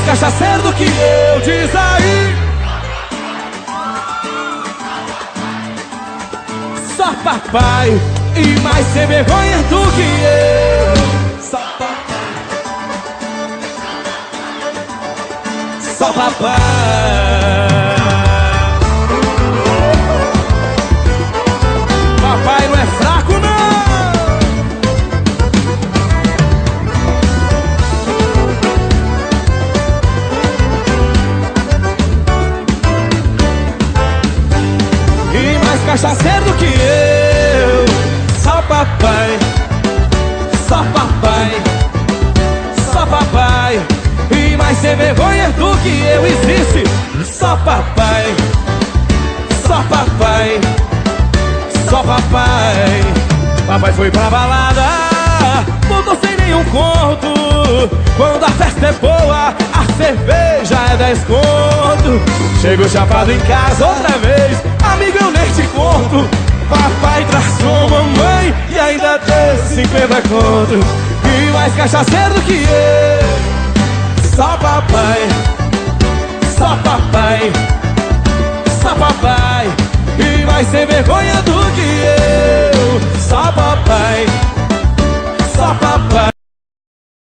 cachaceiro do que eu, diz aí. Só papai e mais sem vergonha do que eu. Só papai. Só papai. Papai não é fraco, não. E mais cachaceiro do que eu. Só papai. Só papai. Só papai. E mais sem vergonha do que eu existe. Só papai. Só papai. Só papai. Papai foi pra balada, voltou sem nenhum conto. Quando a festa é boa, a cerveja é 10 conto. Chego chapado em casa outra vez, amigo, eu nem te conto. Papai traçou mamãe e ainda deu 50 conto. E mais cachaceiro do que eu. Só papai. Só papai. Só papai. E mais sem vergonha do